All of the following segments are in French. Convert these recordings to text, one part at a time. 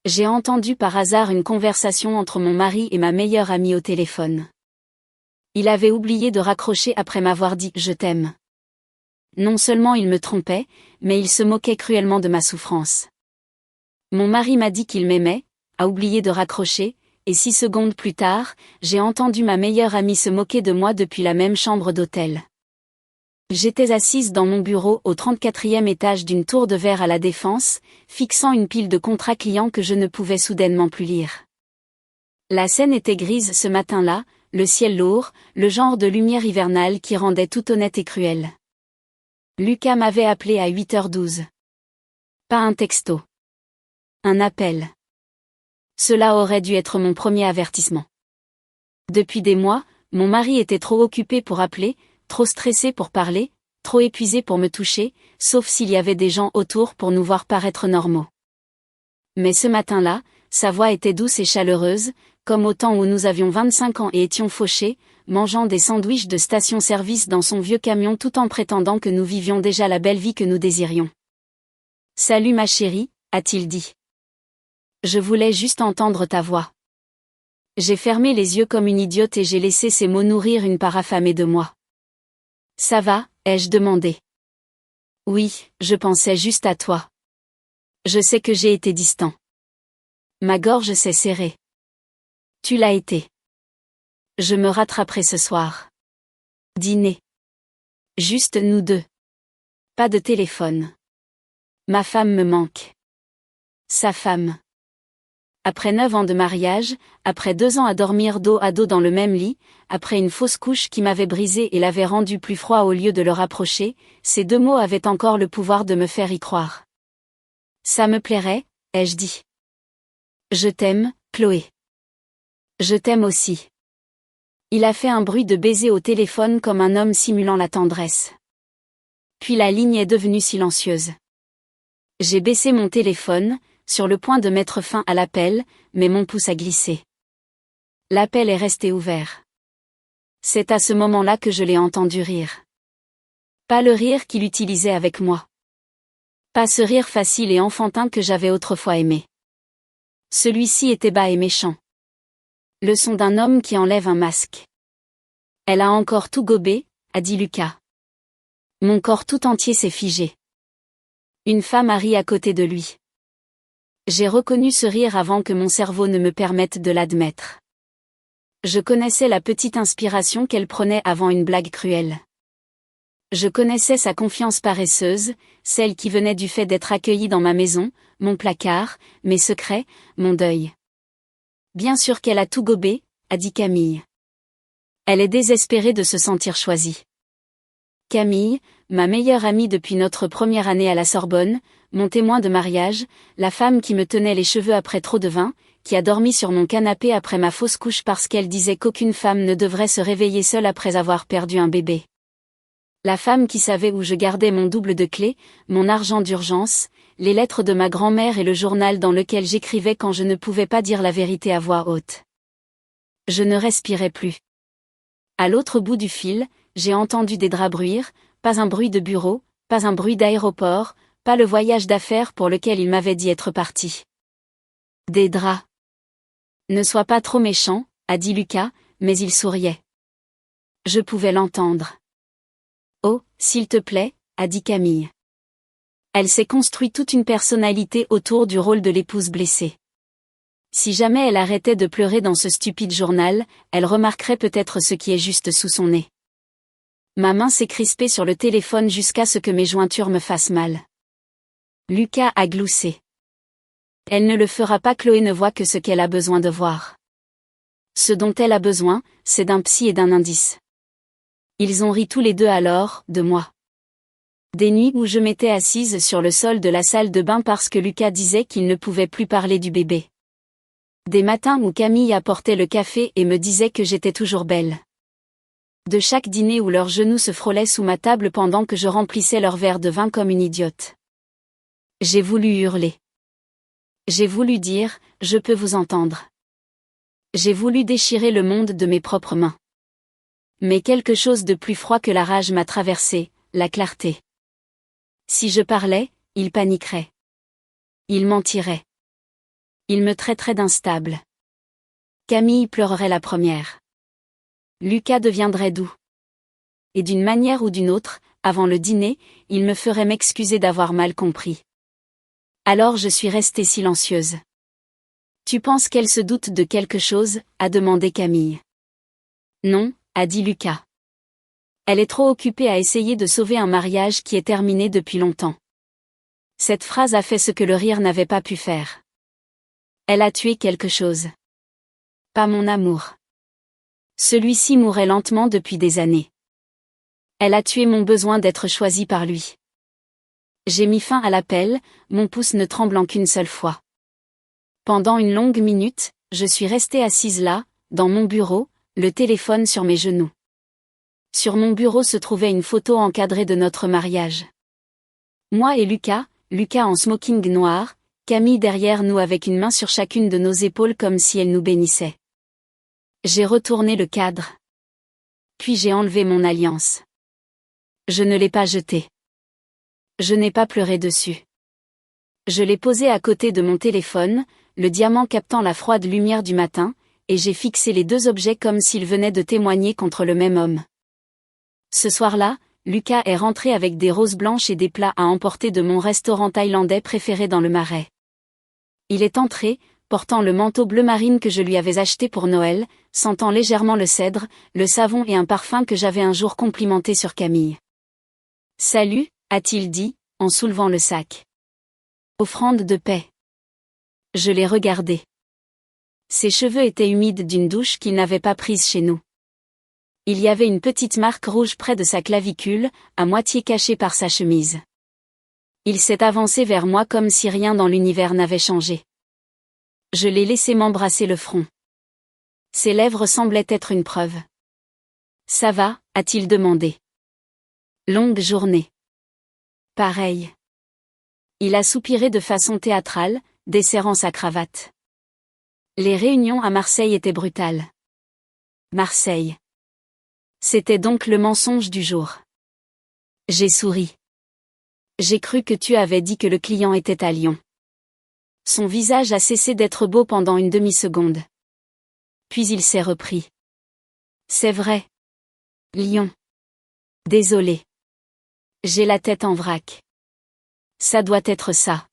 J'ai entendu par hasard une conversation entre mon mari et ma meilleure amie au téléphone. Il avait oublié de raccrocher après m'avoir dit « je t'aime ». Non seulement il me trompait, mais il se moquait cruellement de ma souffrance. Mon mari m'a dit qu'il m'aimait, a oublié de raccrocher, et 6 secondes plus tard, j'ai entendu ma meilleure amie se moquer de moi depuis la même chambre d'hôtel. J'étais assise dans mon bureau au 34e étage d'une tour de verre à La Défense, fixant une pile de contrats clients que je ne pouvais soudainement plus lire. La scène était grise ce matin-là, le ciel lourd, le genre de lumière hivernale qui rendait tout honnête et cruel. Lucas m'avait appelé à 8h12. Pas un texto. Un appel. Cela aurait dû être mon premier avertissement. Depuis des mois, mon mari était trop occupé pour appeler, trop stressé pour parler, trop épuisé pour me toucher, sauf s'il y avait des gens autour pour nous voir paraître normaux. Mais ce matin-là, sa voix était douce et chaleureuse, comme au temps où nous avions 25 ans et étions fauchés, mangeant des sandwichs de station-service dans son vieux camion tout en prétendant que nous vivions déjà la belle vie que nous désirions. « Salut ma chérie », a-t-il dit. Je voulais juste entendre ta voix. J'ai fermé les yeux comme une idiote et j'ai laissé ces mots nourrir une part affamée de moi. Ça va, ai-je demandé. Oui, je pensais juste à toi. Je sais que j'ai été distant. Ma gorge s'est serrée. Tu l'as été. Je me rattraperai ce soir. Dîner. Juste nous deux. Pas de téléphone. Ma femme me manque. Sa femme. Après 9 ans de mariage, après 2 ans à dormir dos à dos dans le même lit, après une fausse couche qui m'avait brisé et l'avait rendu plus froid au lieu de le rapprocher, ces 2 mots avaient encore le pouvoir de me faire y croire. Ça me plairait, ai-je dit. Je t'aime, Chloé. Je t'aime aussi. Il a fait un bruit de baiser au téléphone comme un homme simulant la tendresse. Puis la ligne est devenue silencieuse. J'ai baissé mon téléphone, sur le point de mettre fin à l'appel, mais mon pouce a glissé. L'appel est resté ouvert. C'est à ce moment-là que je l'ai entendu rire. Pas le rire qu'il utilisait avec moi. Pas ce rire facile et enfantin que j'avais autrefois aimé. Celui-ci était bas et méchant. Le son d'un homme qui enlève un masque. Elle a encore tout gobé, a dit Lucas. Mon corps tout entier s'est figé. Une femme a ri à côté de lui. J'ai reconnu ce rire avant que mon cerveau ne me permette de l'admettre. Je connaissais la petite inspiration qu'elle prenait avant une blague cruelle. Je connaissais sa confiance paresseuse, celle qui venait du fait d'être accueillie dans ma maison, mon placard, mes secrets, mon deuil. Bien sûr qu'elle a tout gobé, a dit Camille. Elle est désespérée de se sentir choisie. Camille, ma meilleure amie depuis notre première année à la Sorbonne, mon témoin de mariage, la femme qui me tenait les cheveux après trop de vin, qui a dormi sur mon canapé après ma fausse couche parce qu'elle disait qu'aucune femme ne devrait se réveiller seule après avoir perdu un bébé. La femme qui savait où je gardais mon double de clés, mon argent d'urgence, les lettres de ma grand-mère et le journal dans lequel j'écrivais quand je ne pouvais pas dire la vérité à voix haute. Je ne respirais plus. À l'autre bout du fil, j'ai entendu des draps bruire, pas un bruit de bureau, pas un bruit d'aéroport, pas le voyage d'affaires pour lequel il m'avait dit être parti. Des draps. Ne sois pas trop méchant, a dit Lucas, mais il souriait. Je pouvais l'entendre. Oh, s'il te plaît, a dit Camille. Elle s'est construit toute une personnalité autour du rôle de l'épouse blessée. Si jamais elle arrêtait de pleurer dans ce stupide journal, elle remarquerait peut-être ce qui est juste sous son nez. Ma main s'est crispée sur le téléphone jusqu'à ce que mes jointures me fassent mal. Lucas a gloussé. Elle ne le fera pas, Chloé ne voit que ce qu'elle a besoin de voir. Ce dont elle a besoin, c'est d'un psy et d'un indice. Ils ont ri tous les deux alors, de moi. Des nuits où je m'étais assise sur le sol de la salle de bain parce que Lucas disait qu'il ne pouvait plus parler du bébé. Des matins où Camille apportait le café et me disait que j'étais toujours belle. De chaque dîner où leurs genoux se frôlaient sous ma table pendant que je remplissais leur verre de vin comme une idiote. J'ai voulu hurler. J'ai voulu dire, je peux vous entendre. J'ai voulu déchirer le monde de mes propres mains. Mais quelque chose de plus froid que la rage m'a traversé, la clarté. Si je parlais, il paniquerait. Il mentirait. Il me traiterait d'instable. Camille pleurerait la première. Lucas deviendrait doux. Et d'une manière ou d'une autre, avant le dîner, il me ferait m'excuser d'avoir mal compris. Alors je suis restée silencieuse. Tu penses qu'elle se doute de quelque chose, a demandé Camille. Non, a dit Lucas. Elle est trop occupée à essayer de sauver un mariage qui est terminé depuis longtemps. Cette phrase a fait ce que le rire n'avait pas pu faire. Elle a tué quelque chose. Pas mon amour. Celui-ci mourait lentement depuis des années. Elle a tué mon besoin d'être choisie par lui. J'ai mis fin à l'appel, mon pouce ne tremblant qu'une seule fois. Pendant une longue minute, je suis restée assise là, dans mon bureau, le téléphone sur mes genoux. Sur mon bureau se trouvait une photo encadrée de notre mariage. Moi et Lucas en smoking noir, Camille derrière nous avec une main sur chacune de nos épaules comme si elle nous bénissait. J'ai retourné le cadre. Puis j'ai enlevé mon alliance. Je ne l'ai pas jetée. Je n'ai pas pleuré dessus. Je l'ai posé à côté de mon téléphone, le diamant captant la froide lumière du matin, et j'ai fixé les deux objets comme s'ils venaient de témoigner contre le même homme. Ce soir-là, Lucas est rentré avec des roses blanches et des plats à emporter de mon restaurant thaïlandais préféré dans le Marais. Il est entré, portant le manteau bleu marine que je lui avais acheté pour Noël, sentant légèrement le cèdre, le savon et un parfum que j'avais un jour complimenté sur Camille. « Salut », a-t-il dit, en soulevant le sac. « Offrande de paix. » Je l'ai regardé. Ses cheveux étaient humides d'une douche qu'il n'avait pas prise chez nous. Il y avait une petite marque rouge près de sa clavicule, à moitié cachée par sa chemise. Il s'est avancé vers moi comme si rien dans l'univers n'avait changé. Je l'ai laissé m'embrasser le front. Ses lèvres semblaient être une preuve. « Ça va ?» a-t-il demandé. « Longue journée. » « Pareil. » Il a soupiré de façon théâtrale, desserrant sa cravate. Les réunions à Marseille étaient brutales. Marseille. C'était donc le mensonge du jour. J'ai souri. J'ai cru que tu avais dit que le client était à Lyon. Son visage a cessé d'être beau pendant une demi-seconde. Puis il s'est repris. C'est vrai. Lyon. Désolé. J'ai la tête en vrac. Ça doit être ça.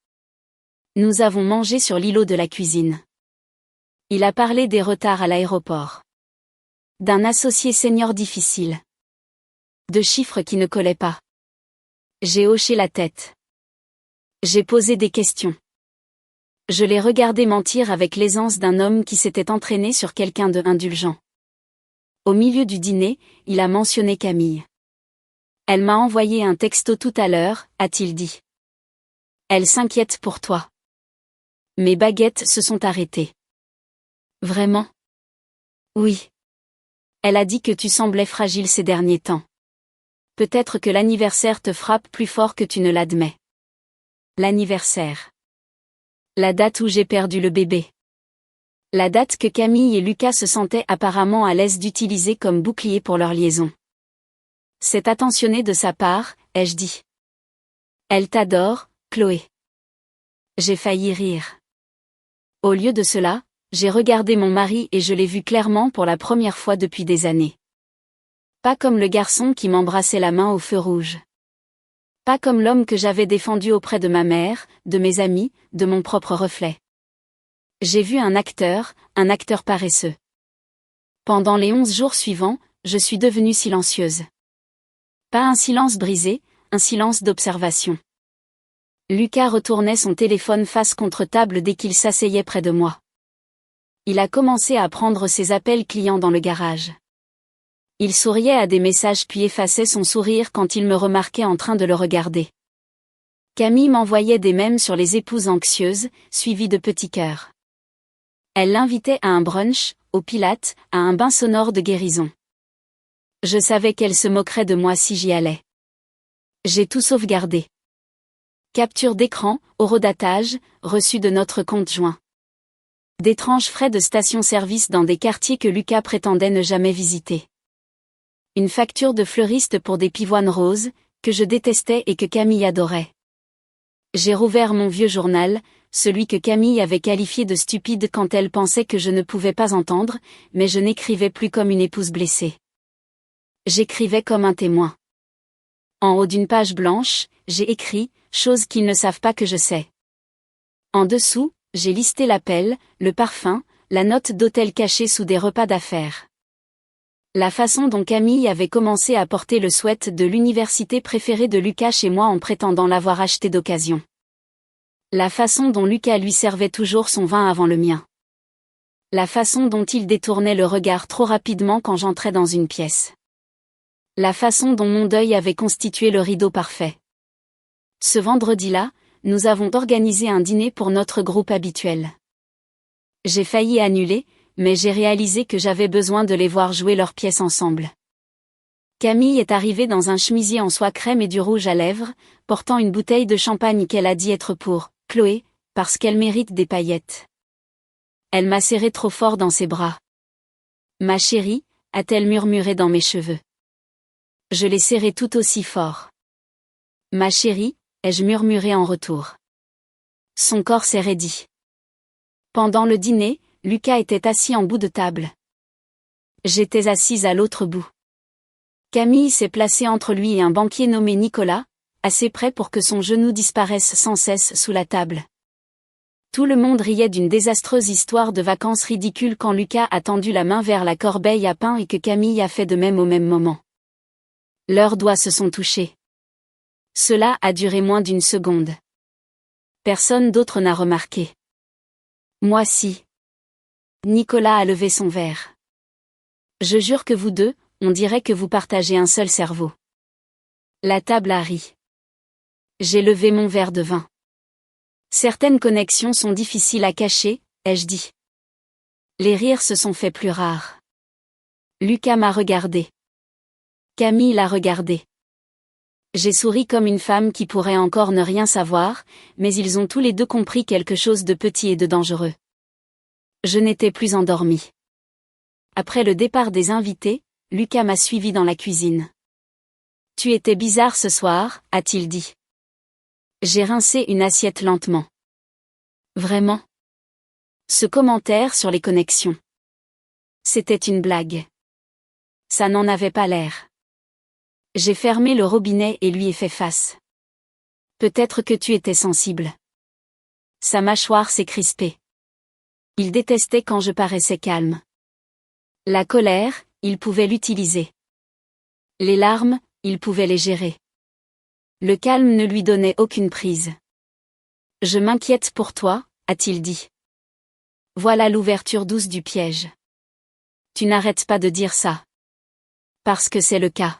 Nous avons mangé sur l'îlot de la cuisine. Il a parlé des retards à l'aéroport. D'un associé senior difficile. De chiffres qui ne collaient pas. J'ai hoché la tête. J'ai posé des questions. Je l'ai regardé mentir avec l'aisance d'un homme qui s'était entraîné sur quelqu'un de indulgent. Au milieu du dîner, il a mentionné Camille. Elle m'a envoyé un texto tout à l'heure, a-t-il dit. Elle s'inquiète pour toi. Mes baguettes se sont arrêtées. Vraiment? Oui. Elle a dit que tu semblais fragile ces derniers temps. Peut-être que l'anniversaire te frappe plus fort que tu ne l'admets. L'anniversaire. La date où j'ai perdu le bébé. La date que Camille et Lucas se sentaient apparemment à l'aise d'utiliser comme bouclier pour leur liaison. C'est attentionné de sa part, ai-je dit. Elle t'adore, Chloé. J'ai failli rire. Au lieu de cela, j'ai regardé mon mari et je l'ai vu clairement pour la première fois depuis des années. Pas comme le garçon qui m'embrassait la main au feu rouge. Pas comme l'homme que j'avais défendu auprès de ma mère, de mes amis, de mon propre reflet. J'ai vu un acteur paresseux. Pendant les 11 jours suivants, je suis devenue silencieuse. Pas un silence brisé, un silence d'observation. Lucas retournait son téléphone face contre table dès qu'il s'asseyait près de moi. Il a commencé à prendre ses appels clients dans le garage. Il souriait à des messages puis effaçait son sourire quand il me remarquait en train de le regarder. Camille m'envoyait des mèmes sur les épouses anxieuses, suivies de petits cœurs. Elle l'invitait à un brunch, au Pilates, à un bain sonore de guérison. Je savais qu'elle se moquerait de moi si j'y allais. J'ai tout sauvegardé. Capture d'écran, horodatage, reçu de notre compte joint. D'étranges frais de station-service dans des quartiers que Lucas prétendait ne jamais visiter. Une facture de fleuriste pour des pivoines roses, que je détestais et que Camille adorait. J'ai rouvert mon vieux journal, celui que Camille avait qualifié de stupide quand elle pensait que je ne pouvais pas entendre, mais je n'écrivais plus comme une épouse blessée. J'écrivais comme un témoin. En haut d'une page blanche, j'ai écrit, chose qu'ils ne savent pas que je sais. En dessous, j'ai listé l'appel, le parfum, la note d'hôtel cachée sous des repas d'affaires. La façon dont Camille avait commencé à porter le sweat de l'université préférée de Lucas chez moi en prétendant l'avoir acheté d'occasion. La façon dont Lucas lui servait toujours son vin avant le mien. La façon dont il détournait le regard trop rapidement quand j'entrais dans une pièce. La façon dont mon deuil avait constitué le rideau parfait. Ce vendredi-là, nous avons organisé un dîner pour notre groupe habituel. J'ai failli annuler, mais j'ai réalisé que j'avais besoin de les voir jouer leurs pièces ensemble. Camille est arrivée dans un chemisier en soie crème et du rouge à lèvres, portant une bouteille de champagne qu'elle a dit être pour Chloé, parce qu'elle mérite des paillettes. Elle m'a serré trop fort dans ses bras. Ma chérie, a-t-elle murmuré dans mes cheveux. Je l'ai serré tout aussi fort. Ma chérie, ai-je murmuré en retour. Son corps s'est raidi. Pendant le dîner, Lucas était assis en bout de table. J'étais assise à l'autre bout. Camille s'est placée entre lui et un banquier nommé Nicolas, assez près pour que son genou disparaisse sans cesse sous la table. Tout le monde riait d'une désastreuse histoire de vacances ridicule quand Lucas a tendu la main vers la corbeille à pain et que Camille a fait de même au même moment. Leurs doigts se sont touchés. Cela a duré moins d'une seconde. Personne d'autre n'a remarqué. Moi si. Nicolas a levé son verre. Je jure que vous deux, on dirait que vous partagez un seul cerveau. La table a ri. J'ai levé mon verre de vin. Certaines connexions sont difficiles à cacher, ai-je dit. Les rires se sont faits plus rares. Lucas m'a regardé. Camille l'a regardé. J'ai souri comme une femme qui pourrait encore ne rien savoir, mais ils ont tous les deux compris quelque chose de petit et de dangereux. Je n'étais plus endormie. Après le départ des invités, Lucas m'a suivi dans la cuisine. Tu étais bizarre ce soir, a-t-il dit. J'ai rincé une assiette lentement. Vraiment? Ce commentaire sur les connexions. C'était une blague. Ça n'en avait pas l'air. J'ai fermé le robinet et lui ai fait face. Peut-être que tu étais sensible. Sa mâchoire s'est crispée. Il détestait quand je paraissais calme. La colère, il pouvait l'utiliser. Les larmes, il pouvait les gérer. Le calme ne lui donnait aucune prise. Je m'inquiète pour toi, a-t-il dit. Voilà l'ouverture douce du piège. Tu n'arrêtes pas de dire ça. Parce que c'est le cas.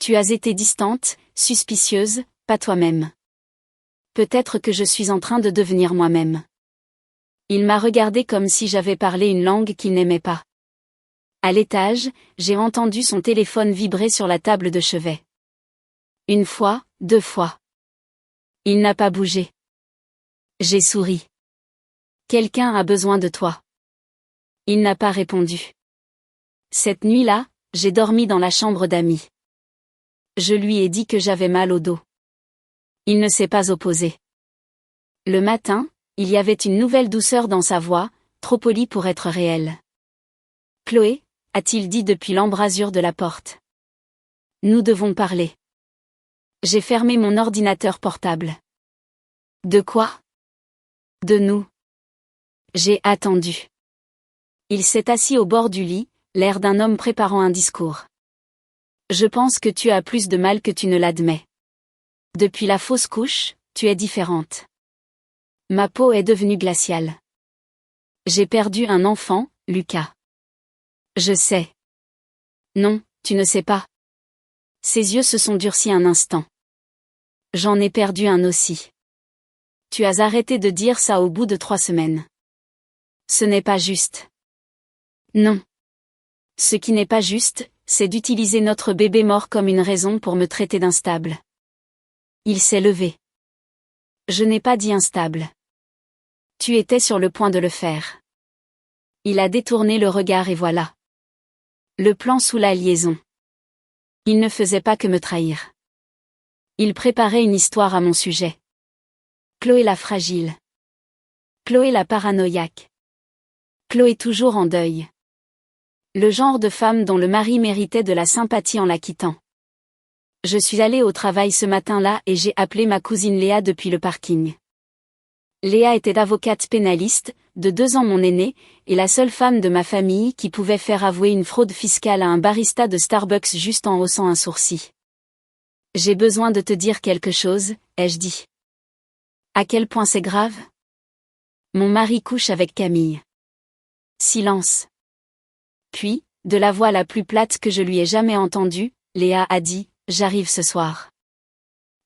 Tu as été distante, suspicieuse, pas toi-même. Peut-être que je suis en train de devenir moi-même. Il m'a regardé comme si j'avais parlé une langue qu'il n'aimait pas. À l'étage, j'ai entendu son téléphone vibrer sur la table de chevet. Une fois, deux fois. Il n'a pas bougé. J'ai souri. Quelqu'un a besoin de toi. Il n'a pas répondu. Cette nuit-là, j'ai dormi dans la chambre d'amis. Je lui ai dit que j'avais mal au dos. Il ne s'est pas opposé. Le matin, il y avait une nouvelle douceur dans sa voix, trop polie pour être réelle. Chloé, a-t-il dit depuis l'embrasure de la porte. Nous devons parler. J'ai fermé mon ordinateur portable. De quoi? De nous. J'ai attendu. Il s'est assis au bord du lit, l'air d'un homme préparant un discours. Je pense que tu as plus de mal que tu ne l'admets. Depuis la fausse couche, tu es différente. Ma peau est devenue glaciale. J'ai perdu un enfant, Lucas. Je sais. Non, tu ne sais pas. Ses yeux se sont durcis un instant. J'en ai perdu un aussi. Tu as arrêté de dire ça au bout de 3 semaines. Ce n'est pas juste. Non. Ce qui n'est pas juste, c'est d'utiliser notre bébé mort comme une raison pour me traiter d'instable. Il s'est levé. Je n'ai pas dit instable. Tu étais sur le point de le faire. Il a détourné le regard et voilà. Le plan sous la liaison. Il ne faisait pas que me trahir. Il préparait une histoire à mon sujet. Chloé la fragile. Chloé la paranoïaque. Chloé toujours en deuil. Le genre de femme dont le mari méritait de la sympathie en la quittant. Je suis allée au travail ce matin-là et j'ai appelé ma cousine Léa depuis le parking. Léa était avocate pénaliste, de 2 ans mon aînée, et la seule femme de ma famille qui pouvait faire avouer une fraude fiscale à un barista de Starbucks juste en haussant un sourcil. J'ai besoin de te dire quelque chose, ai-je dit. À quel point c'est grave? Mon mari couche avec Camille. Silence. Puis, de la voix la plus plate que je lui ai jamais entendue, Léa a dit, j'arrive ce soir.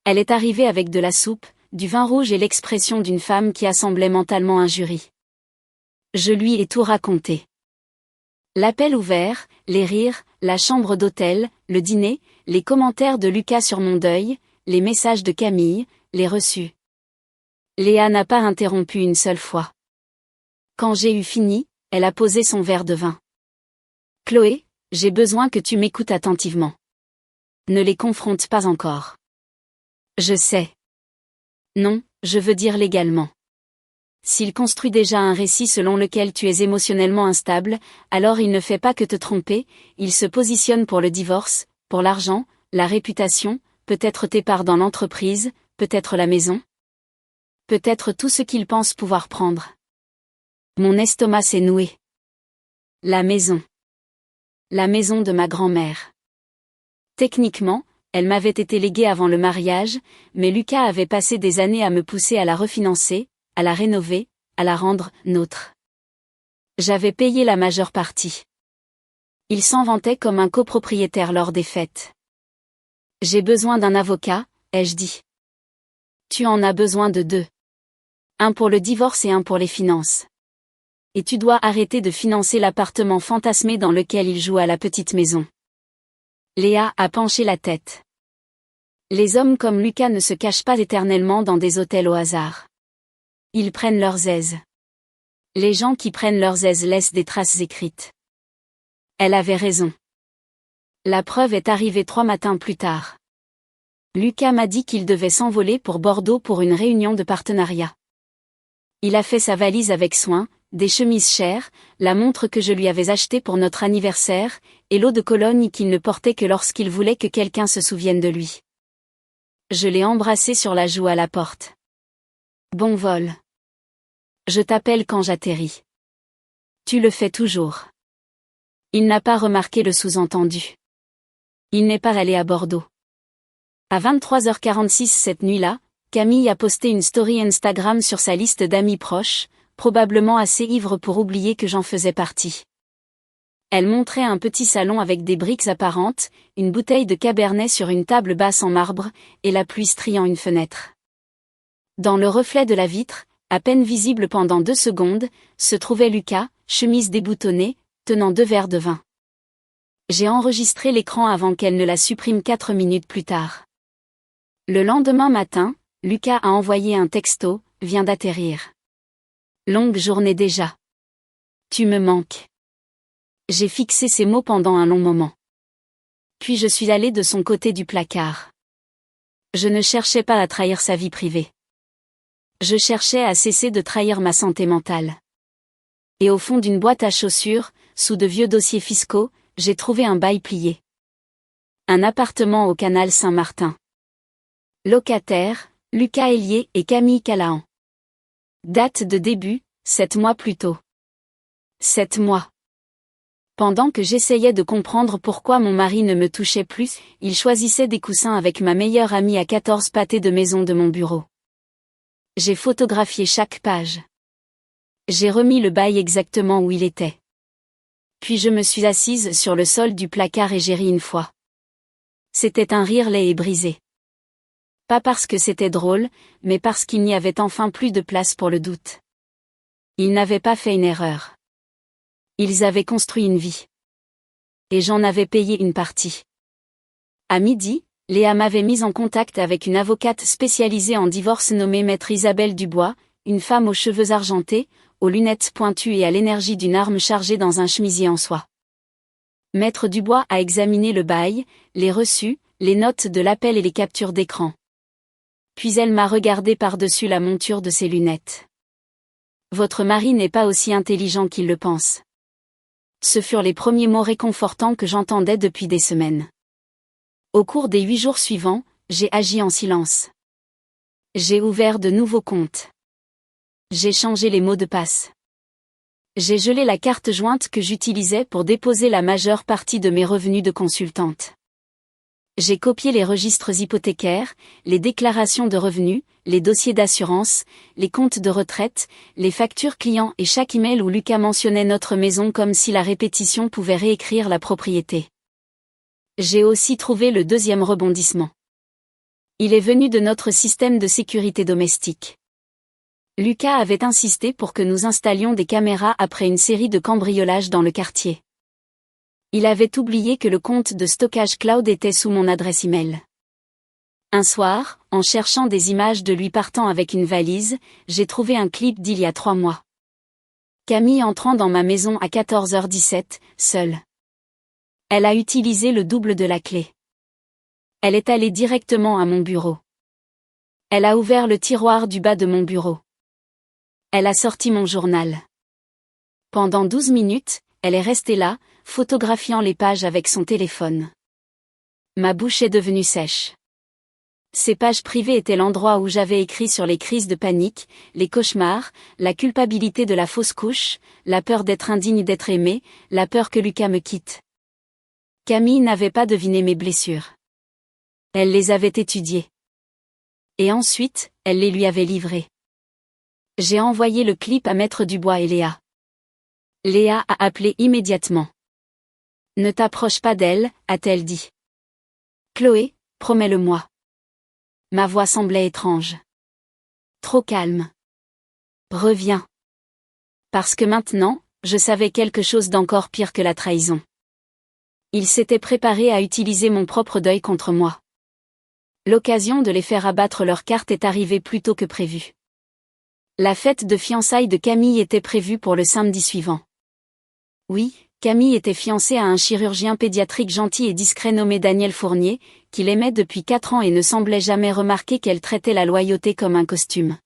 Elle est arrivée avec de la soupe, du vin rouge et l'expression d'une femme qui assemblait mentalement un jury. Je lui ai tout raconté. L'appel ouvert, les rires, la chambre d'hôtel, le dîner, les commentaires de Lucas sur mon deuil, les messages de Camille, les reçus. Léa n'a pas interrompu une seule fois. Quand j'ai eu fini, elle a posé son verre de vin. Chloé, j'ai besoin que tu m'écoutes attentivement. Ne les confronte pas encore. Je sais. Non, je veux dire légalement. S'il construit déjà un récit selon lequel tu es émotionnellement instable, alors il ne fait pas que te tromper, il se positionne pour le divorce, pour l'argent, la réputation, peut-être tes parts dans l'entreprise, peut-être la maison. Peut-être tout ce qu'il pense pouvoir prendre. Mon estomac s'est noué. La maison. La maison de ma grand-mère. Techniquement, elle m'avait été léguée avant le mariage, mais Lucas avait passé des années à me pousser à la refinancer, à la rénover, à la rendre nôtre. J'avais payé la majeure partie. Il s'en vantait comme un copropriétaire lors des fêtes. J'ai besoin d'un avocat, ai-je dit. Tu en as besoin de 2. Un pour le divorce et un pour les finances. Et tu dois arrêter de financer l'appartement fantasmé dans lequel il joue à la petite maison. Léa a penché la tête. Les hommes comme Lucas ne se cachent pas éternellement dans des hôtels au hasard. Ils prennent leurs aises. Les gens qui prennent leurs aises laissent des traces écrites. Elle avait raison. La preuve est arrivée 3 matins plus tard. Lucas m'a dit qu'il devait s'envoler pour Bordeaux pour une réunion de partenariat. Il a fait sa valise avec soin, des chemises chères, la montre que je lui avais achetée pour notre anniversaire, et l'eau de Cologne qu'il ne portait que lorsqu'il voulait que quelqu'un se souvienne de lui. Je l'ai embrassé sur la joue à la porte. Bon vol. Je t'appelle quand j'atterris. Tu le fais toujours. Il n'a pas remarqué le sous-entendu. Il n'est pas allé à Bordeaux. À 23h46 cette nuit-là, Camille a posté une story Instagram sur sa liste d'amis proches, probablement assez ivre pour oublier que j'en faisais partie. Elle montrait un petit salon avec des briques apparentes, une bouteille de cabernet sur une table basse en marbre, et la pluie striant une fenêtre. Dans le reflet de la vitre, à peine visible pendant 2 secondes, se trouvait Lucas, chemise déboutonnée, tenant 2 verres de vin. J'ai enregistré l'écran avant qu'elle ne la supprime 4 minutes plus tard. Le lendemain matin, Lucas a envoyé un texto, vient d'atterrir. Longue journée déjà. Tu me manques. J'ai fixé ces mots pendant un long moment. Puis je suis allée de son côté du placard. Je ne cherchais pas à trahir sa vie privée. Je cherchais à cesser de trahir ma santé mentale. Et au fond d'une boîte à chaussures, sous de vieux dossiers fiscaux, j'ai trouvé un bail plié. Un appartement au canal Saint-Martin. Locataire, Lucas Hélier et Camille Calahan. Date de début, 7 mois plus tôt. 7 mois. Pendant que j'essayais de comprendre pourquoi mon mari ne me touchait plus, il choisissait des coussins avec ma meilleure amie à 14 pâtés de maison de mon bureau. J'ai photographié chaque page. J'ai remis le bail exactement où il était. Puis je me suis assise sur le sol du placard et j'ai ri une fois. C'était un rire laid et brisé. Pas parce que c'était drôle, mais parce qu'il n'y avait enfin plus de place pour le doute. Ils n'avaient pas fait une erreur. Ils avaient construit une vie. Et j'en avais payé une partie. À midi, Léa m'avait mise en contact avec une avocate spécialisée en divorce nommée Maître Isabelle Dubois, une femme aux cheveux argentés, aux lunettes pointues et à l'énergie d'une arme chargée dans un chemisier en soie. Maître Dubois a examiné le bail, les reçus, les notes de l'appel et les captures d'écran. Puis elle m'a regardé par-dessus la monture de ses lunettes. Votre mari n'est pas aussi intelligent qu'il le pense. Ce furent les premiers mots réconfortants que j'entendais depuis des semaines. Au cours des 8 jours suivants, j'ai agi en silence. J'ai ouvert de nouveaux comptes. J'ai changé les mots de passe. J'ai gelé la carte jointe que j'utilisais pour déposer la majeure partie de mes revenus de consultante. J'ai copié les registres hypothécaires, les déclarations de revenus, les dossiers d'assurance, les comptes de retraite, les factures clients et chaque email où Lucas mentionnait notre maison comme si la répétition pouvait réécrire la propriété. J'ai aussi trouvé le deuxième rebondissement. Il est venu de notre système de sécurité domestique. Lucas avait insisté pour que nous installions des caméras après une série de cambriolages dans le quartier. Il avait oublié que le compte de stockage cloud était sous mon adresse email. Un soir, en cherchant des images de lui partant avec une valise, j'ai trouvé un clip d'il y a 3 mois. Camille entrant dans ma maison à 14h17, seule. Elle a utilisé le double de la clé. Elle est allée directement à mon bureau. Elle a ouvert le tiroir du bas de mon bureau. Elle a sorti mon journal. Pendant 12 minutes, elle est restée là, photographiant les pages avec son téléphone. Ma bouche est devenue sèche. Ces pages privées étaient l'endroit où j'avais écrit sur les crises de panique, les cauchemars, la culpabilité de la fausse couche, la peur d'être indigne d'être aimée, la peur que Lucas me quitte. Camille n'avait pas deviné mes blessures. Elle les avait étudiées. Et ensuite, elle les lui avait livrées. J'ai envoyé le clip à Maître Dubois et Léa. Léa a appelé immédiatement. Ne t'approche pas d'elle, a-t-elle dit. Chloé, promets-le-moi. Ma voix semblait étrange. Trop calme. Reviens. Parce que maintenant, je savais quelque chose d'encore pire que la trahison. Il s'était préparé à utiliser mon propre deuil contre moi. L'occasion de les faire abattre leurs cartes est arrivée plus tôt que prévu. La fête de fiançailles de Camille était prévue pour le samedi suivant. Oui, Camille était fiancée à un chirurgien pédiatrique gentil et discret nommé Daniel Fournier, qui l'aimait depuis 4 ans et ne semblait jamais remarquer qu'elle traitait la loyauté comme un costume.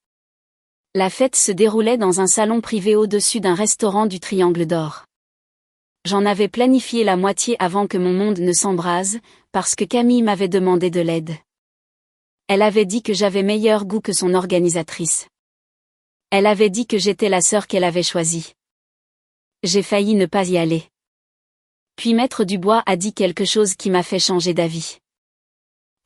La fête se déroulait dans un salon privé au-dessus d'un restaurant du Triangle d'Or. J'en avais planifié la moitié avant que mon monde ne s'embrase, parce que Camille m'avait demandé de l'aide. Elle avait dit que j'avais meilleur goût que son organisatrice. Elle avait dit que j'étais la sœur qu'elle avait choisie. J'ai failli ne pas y aller. Puis Maître Dubois a dit quelque chose qui m'a fait changer d'avis.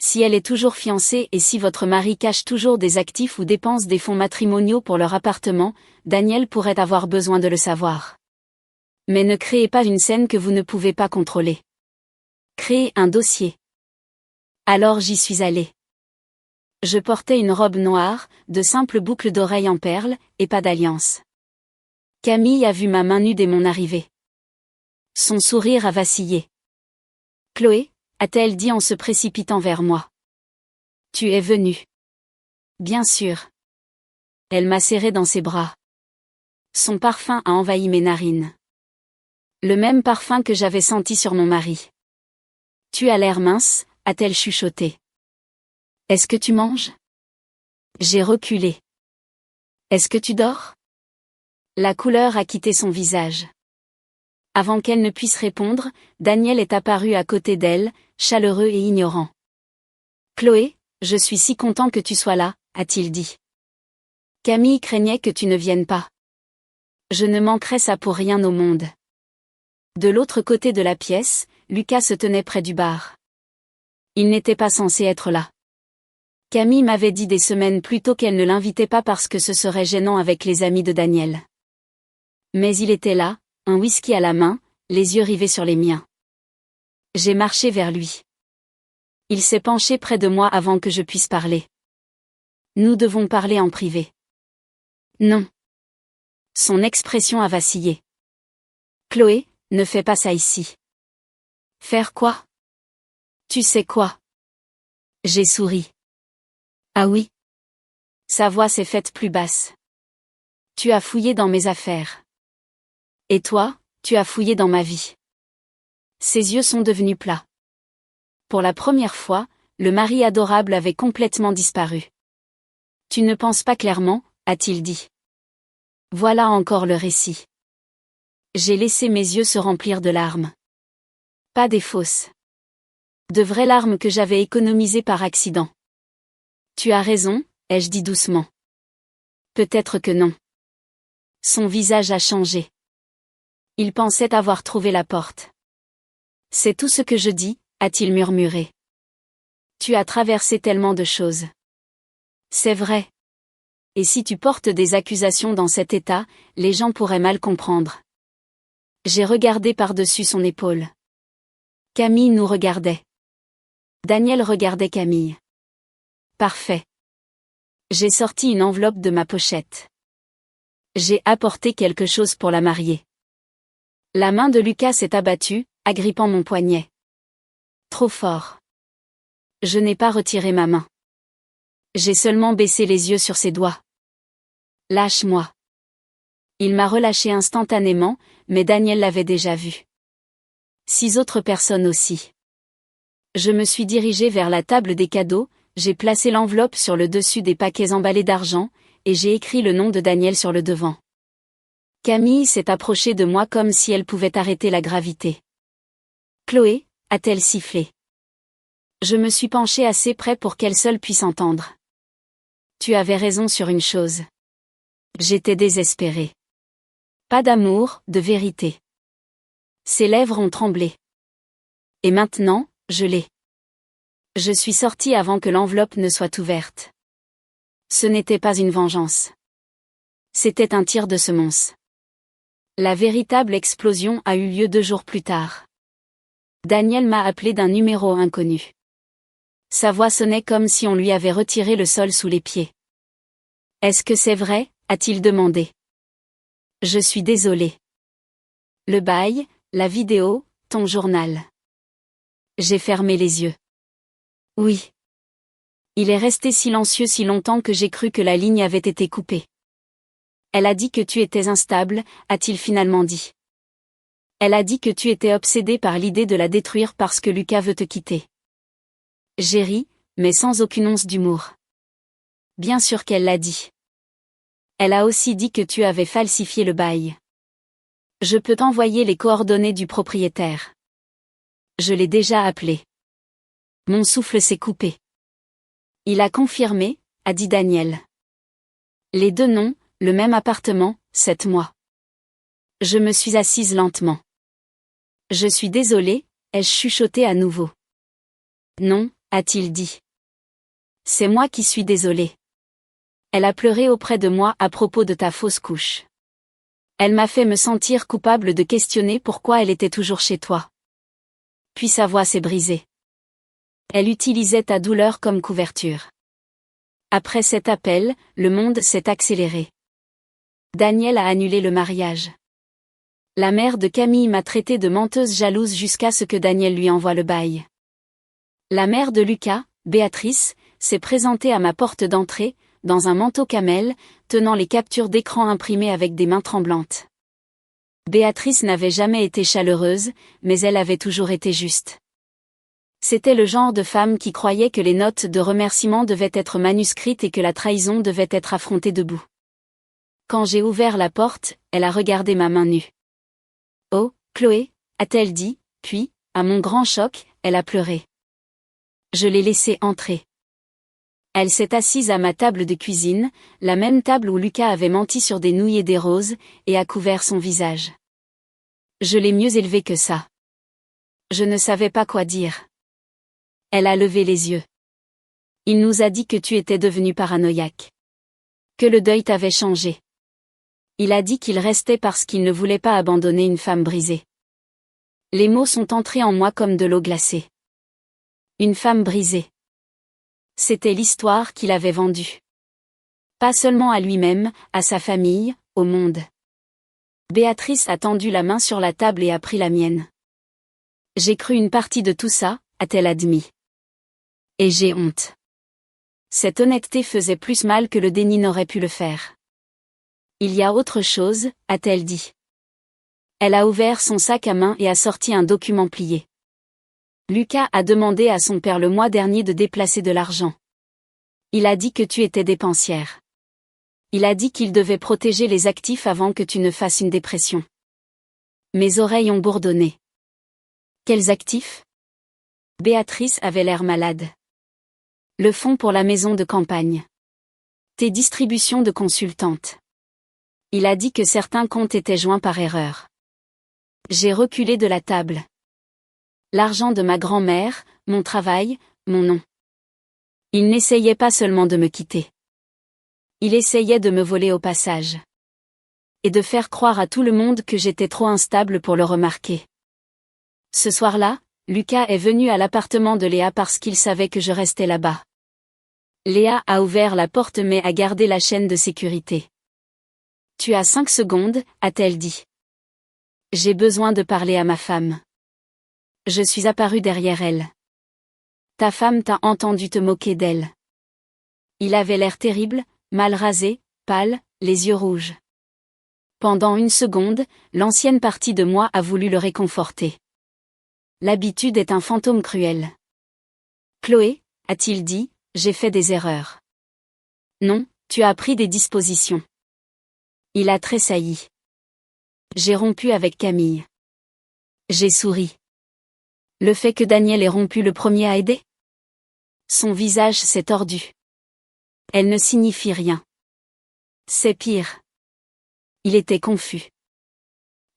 Si elle est toujours fiancée et si votre mari cache toujours des actifs ou dépense des fonds matrimoniaux pour leur appartement, Daniel pourrait avoir besoin de le savoir. Mais ne créez pas une scène que vous ne pouvez pas contrôler. Créez un dossier. Alors j'y suis allée. Je portais une robe noire, de simples boucles d'oreilles en perles, et pas d'alliance. Camille a vu ma main nue dès mon arrivée. Son sourire a vacillé. Chloé, a-t-elle dit en se précipitant vers moi. Tu es venue. Bien sûr. Elle m'a serré dans ses bras. Son parfum a envahi mes narines. Le même parfum que j'avais senti sur mon mari. Tu as l'air mince, a-t-elle chuchoté. Est-ce que tu manges? J'ai reculé. Est-ce que tu dors? La couleur a quitté son visage. Avant qu'elle ne puisse répondre, Daniel est apparu à côté d'elle, chaleureux et ignorant. Chloé, je suis si content que tu sois là, a-t-il dit. Camille craignait que tu ne viennes pas. Je ne manquerais ça pour rien au monde. De l'autre côté de la pièce, Lucas se tenait près du bar. Il n'était pas censé être là. Camille m'avait dit des semaines plus tôt qu'elle ne l'invitait pas parce que ce serait gênant avec les amis de Daniel. Mais il était là, un whisky à la main, les yeux rivés sur les miens. J'ai marché vers lui. Il s'est penché près de moi avant que je puisse parler. Nous devons parler en privé. Non. Son expression a vacillé. Chloé, ne fais pas ça ici. Faire quoi? Tu sais quoi? J'ai souri. Ah oui? Sa voix s'est faite plus basse. Tu as fouillé dans mes affaires. Et toi, tu as fouillé dans ma vie. Ses yeux sont devenus plats. Pour la première fois, le mari adorable avait complètement disparu. Tu ne penses pas clairement, a-t-il dit. Voilà encore le récit. J'ai laissé mes yeux se remplir de larmes. Pas des fausses. De vraies larmes que j'avais économisées par accident. Tu as raison, ai-je dit doucement. Peut-être que non. Son visage a changé. Il pensait avoir trouvé la porte. C'est tout ce que je dis, a-t-il murmuré. Tu as traversé tellement de choses. C'est vrai. Et si tu portes des accusations dans cet état, les gens pourraient mal comprendre. J'ai regardé par-dessus son épaule. Camille nous regardait. Daniel regardait Camille. Parfait. J'ai sorti une enveloppe de ma pochette. J'ai apporté quelque chose pour la marier. La main de Lucas s'est abattue, agrippant mon poignet. Trop fort. Je n'ai pas retiré ma main. J'ai seulement baissé les yeux sur ses doigts. Lâche-moi. Il m'a relâché instantanément, mais Daniel l'avait déjà vu. 6 autres personnes aussi. Je me suis dirigée vers la table des cadeaux, j'ai placé l'enveloppe sur le dessus des paquets emballés d'argent, et j'ai écrit le nom de Daniel sur le devant. Camille s'est approchée de moi comme si elle pouvait arrêter la gravité. Chloé, a-t-elle sifflé. Je me suis penchée assez près pour qu'elle seule puisse entendre. Tu avais raison sur une chose. J'étais désespérée. Pas d'amour, de vérité. Ses lèvres ont tremblé. Et maintenant, je l'ai. Je suis sortie avant que l'enveloppe ne soit ouverte. Ce n'était pas une vengeance. C'était un tir de semonce. La véritable explosion a eu lieu 2 jours plus tard. Daniel m'a appelé d'un numéro inconnu. Sa voix sonnait comme si on lui avait retiré le sol sous les pieds. Est-ce que c'est vrai, a-t-il demandé. Je suis désolé. Le bail, la vidéo, ton journal. J'ai fermé les yeux. Oui. Il est resté silencieux si longtemps que j'ai cru que la ligne avait été coupée. Elle a dit que tu étais instable, a-t-il finalement dit. Elle a dit que tu étais obsédé par l'idée de la détruire parce que Lucas veut te quitter. J'ai ri, mais sans aucune once d'humour. Bien sûr qu'elle l'a dit. Elle a aussi dit que tu avais falsifié le bail. Je peux t'envoyer les coordonnées du propriétaire. Je l'ai déjà appelé. Mon souffle s'est coupé. Il a confirmé, a dit Daniel. Les 2 noms, le même appartement, 7 mois. Je me suis assise lentement. Je suis désolée, ai-je chuchoté à nouveau. Non, a-t-il dit. C'est moi qui suis désolée. Elle a pleuré auprès de moi à propos de ta fausse couche. Elle m'a fait me sentir coupable de questionner pourquoi elle était toujours chez toi. Puis sa voix s'est brisée. Elle utilisait ta douleur comme couverture. Après cet appel, le monde s'est accéléré. Daniel a annulé le mariage. La mère de Camille m'a traité de menteuse jalouse jusqu'à ce que Daniel lui envoie le bail. La mère de Lucas, Béatrice, s'est présentée à ma porte d'entrée, dans un manteau camel, tenant les captures d'écran imprimées avec des mains tremblantes. Béatrice n'avait jamais été chaleureuse, mais elle avait toujours été juste. C'était le genre de femme qui croyait que les notes de remerciement devaient être manuscrites et que la trahison devait être affrontée debout. Quand j'ai ouvert la porte, elle a regardé ma main nue. Oh, Chloé, a-t-elle dit, puis, à mon grand choc, elle a pleuré. Je l'ai laissée entrer. Elle s'est assise à ma table de cuisine, la même table où Lucas avait menti sur des nouilles et des roses, et a couvert son visage. Je l'ai mieux élevée que ça. Je ne savais pas quoi dire. Elle a levé les yeux. Il nous a dit que tu étais devenu paranoïaque. Que le deuil t'avait changé. Il a dit qu'il restait parce qu'il ne voulait pas abandonner une femme brisée. Les mots sont entrés en moi comme de l'eau glacée. Une femme brisée. C'était l'histoire qu'il avait vendue. Pas seulement à lui-même, à sa famille, au monde. Béatrice a tendu la main sur la table et a pris la mienne. J'ai cru une partie de tout ça, a-t-elle admis. Et j'ai honte. Cette honnêteté faisait plus mal que le déni n'aurait pu le faire. Il y a autre chose, a-t-elle dit. Elle a ouvert son sac à main et a sorti un document plié. Lucas a demandé à son père le mois dernier de déplacer de l'argent. Il a dit que tu étais dépensière. Il a dit qu'il devait protéger les actifs avant que tu ne fasses une dépression. Mes oreilles ont bourdonné. Quels actifs? Béatrice avait l'air malade. Le fonds pour la maison de campagne. Tes distributions de consultante. Il a dit que certains comptes étaient joints par erreur. J'ai reculé de la table. L'argent de ma grand-mère, mon travail, mon nom. Il n'essayait pas seulement de me quitter. Il essayait de me voler au passage. Et de faire croire à tout le monde que j'étais trop instable pour le remarquer. Ce soir-là, Lucas est venu à l'appartement de Léa parce qu'il savait que je restais là-bas. Léa a ouvert la porte mais a gardé la chaîne de sécurité. Tu as 5 secondes, a-t-elle dit. J'ai besoin de parler à ma femme. Je suis apparue derrière elle. Ta femme t'a entendu te moquer d'elle. Il avait l'air terrible, mal rasé, pâle, les yeux rouges. Pendant une seconde, l'ancienne partie de moi a voulu le réconforter. L'habitude est un fantôme cruel. Chloé, a-t-il dit, j'ai fait des erreurs. Non, tu as pris des dispositions. Il a tressailli. J'ai rompu avec Camille. J'ai souri. Le fait que Daniel ait rompu le premier a aidé? Son visage s'est tordu. Elle ne signifie rien. C'est pire. Il était confus.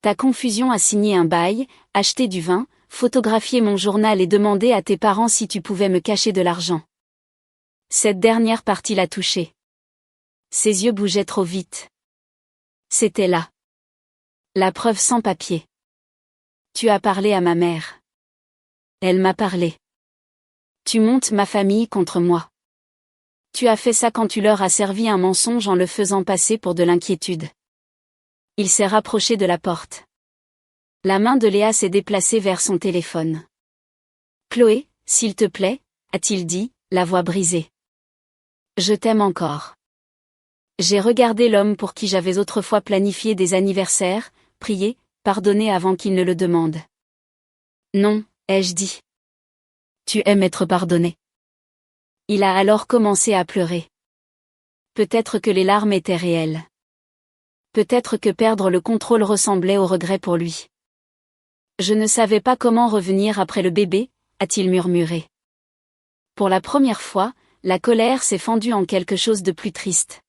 Ta confusion a signé un bail, acheté du vin, photographié mon journal et demandé à tes parents si tu pouvais me cacher de l'argent. Cette dernière partie l'a touché. Ses yeux bougeaient trop vite. C'était là. La preuve sans papier. Tu as parlé à ma mère. Elle m'a parlé. Tu montes ma famille contre moi. Tu as fait ça quand tu leur as servi un mensonge en le faisant passer pour de l'inquiétude. Il s'est rapproché de la porte. La main de Léa s'est déplacée vers son téléphone. Chloé, s'il te plaît, a-t-il dit, la voix brisée. Je t'aime encore. J'ai regardé l'homme pour qui j'avais autrefois planifié des anniversaires, prié, pardonné avant qu'il ne le demande. Non, ai-je dit. Tu aimes être pardonné. Il a alors commencé à pleurer. Peut-être que les larmes étaient réelles. Peut-être que perdre le contrôle ressemblait au regret pour lui. Je ne savais pas comment revenir après le bébé, a-t-il murmuré. Pour la première fois, la colère s'est fendue en quelque chose de plus triste.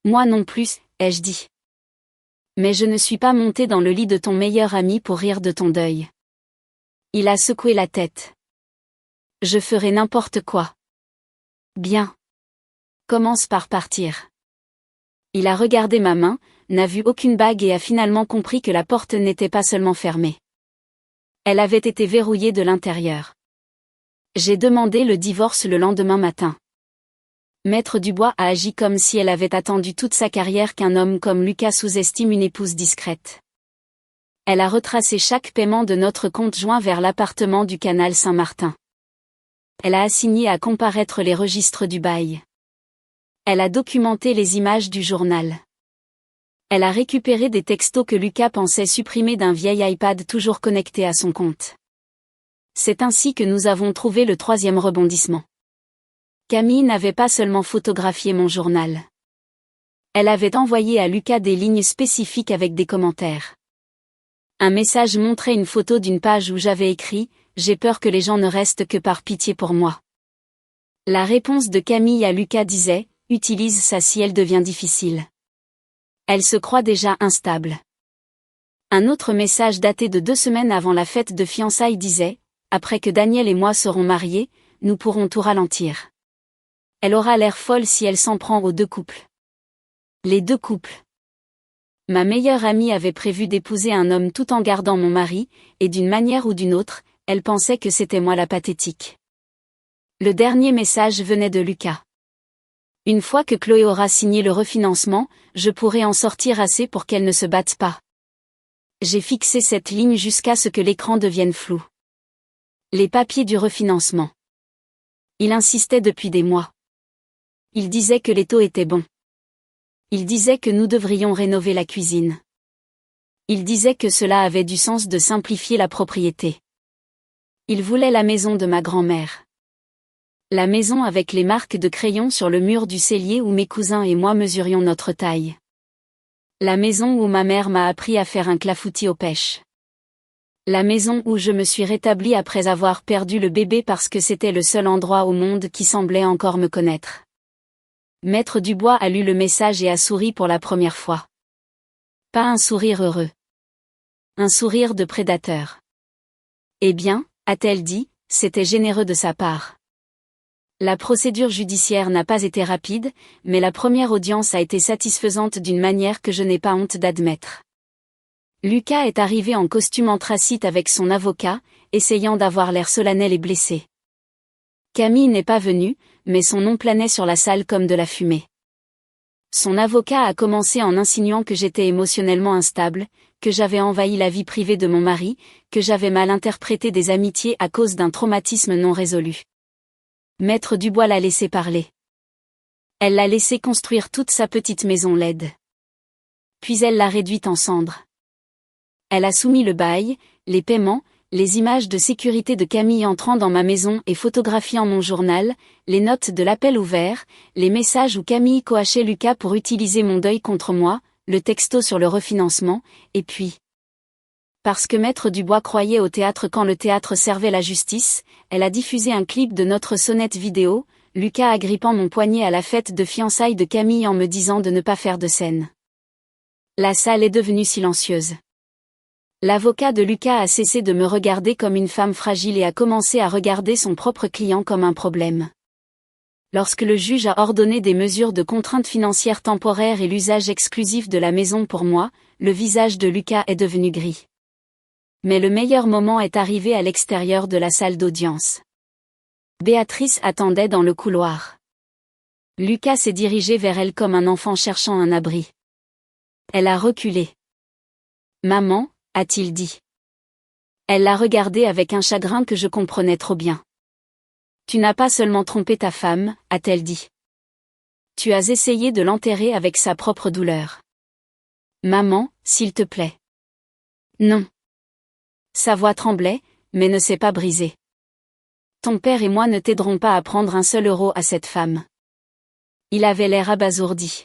Moi non plus, ai-je dit. Mais je ne suis pas monté dans le lit de ton meilleur ami pour rire de ton deuil. Il a secoué la tête. Je ferai n'importe quoi. Bien. Commence par partir. Il a regardé ma main, n'a vu aucune bague et a finalement compris que la porte n'était pas seulement fermée. Elle avait été verrouillée de l'intérieur. J'ai demandé le divorce le lendemain matin. Maître Dubois a agi comme si elle avait attendu toute sa carrière qu'un homme comme Lucas sous-estime une épouse discrète. Elle a retracé chaque paiement de notre compte joint vers l'appartement du canal Saint-Martin. Elle a assigné à comparaître les registres du bail. Elle a documenté les images du journal. Elle a récupéré des textos que Lucas pensait supprimer d'un vieil iPad toujours connecté à son compte. C'est ainsi que nous avons trouvé le 3e rebondissement. Camille n'avait pas seulement photographié mon journal. Elle avait envoyé à Lucas des lignes spécifiques avec des commentaires. Un message montrait une photo d'une page où j'avais écrit « J'ai peur que les gens ne restent que par pitié pour moi ». La réponse de Camille à Lucas disait « Utilise ça si elle devient difficile ». Elle se croit déjà instable. Un autre message daté de 2 semaines avant la fête de fiançailles disait « Après que Daniel et moi serons mariés, nous pourrons tout ralentir. Elle aura l'air folle si elle s'en prend aux 2 couples. » Les 2 couples. Ma meilleure amie avait prévu d'épouser un homme tout en gardant mon mari, et d'une manière ou d'une autre, elle pensait que c'était moi la pathétique. Le dernier message venait de Lucas. Une fois que Chloé aura signé le refinancement, je pourrai en sortir assez pour qu'elle ne se batte pas. J'ai fixé cette ligne jusqu'à ce que l'écran devienne flou. Les papiers du refinancement. Il insistait depuis des mois. Il disait que les taux étaient bons. Il disait que nous devrions rénover la cuisine. Il disait que cela avait du sens de simplifier la propriété. Il voulait la maison de ma grand-mère. La maison avec les marques de crayon sur le mur du cellier où mes cousins et moi mesurions notre taille. La maison où ma mère m'a appris à faire un clafoutis aux pêches. La maison où je me suis rétablie après avoir perdu le bébé parce que c'était le seul endroit au monde qui semblait encore me connaître. Maître Dubois a lu le message et a souri pour la première fois. Pas un sourire heureux. Un sourire de prédateur. Eh bien, a-t-elle dit, c'était généreux de sa part. La procédure judiciaire n'a pas été rapide, mais la première audience a été satisfaisante d'une manière que je n'ai pas honte d'admettre. Lucas est arrivé en costume anthracite avec son avocat, essayant d'avoir l'air solennel et blessé. Camille n'est pas venue, mais son nom planait sur la salle comme de la fumée. Son avocat a commencé en insinuant que j'étais émotionnellement instable, que j'avais envahi la vie privée de mon mari, que j'avais mal interprété des amitiés à cause d'un traumatisme non résolu. Maître Dubois l'a laissé parler. Elle l'a laissé construire toute sa petite maison laide. Puis elle l'a réduite en cendres. Elle a soumis le bail, les paiements, les images de sécurité de Camille entrant dans ma maison et photographiant mon journal, les notes de l'appel ouvert, les messages où Camille coachait Lucas pour utiliser mon deuil contre moi, le texto sur le refinancement, et puis... Parce que Maître Dubois croyait au théâtre quand le théâtre servait la justice, elle a diffusé un clip de notre sonnette vidéo, Lucas agrippant mon poignet à la fête de fiançailles de Camille en me disant de ne pas faire de scène. La salle est devenue silencieuse. L'avocat de Lucas a cessé de me regarder comme une femme fragile et a commencé à regarder son propre client comme un problème. Lorsque le juge a ordonné des mesures de contrainte financière temporaire et l'usage exclusif de la maison pour moi, le visage de Lucas est devenu gris. Mais le meilleur moment est arrivé à l'extérieur de la salle d'audience. Béatrice attendait dans le couloir. Lucas s'est dirigé vers elle comme un enfant cherchant un abri. Elle a reculé. « Maman », a-t-il dit. Elle l'a regardé avec un chagrin que je comprenais trop bien. « Tu n'as pas seulement trompé ta femme », a-t-elle dit. « Tu as essayé de l'enterrer avec sa propre douleur. »« Maman, s'il te plaît. »« Non. » Sa voix tremblait, mais ne s'est pas brisée. « Ton père et moi ne t'aiderons pas à prendre un seul euro à cette femme. » Il avait l'air abasourdi.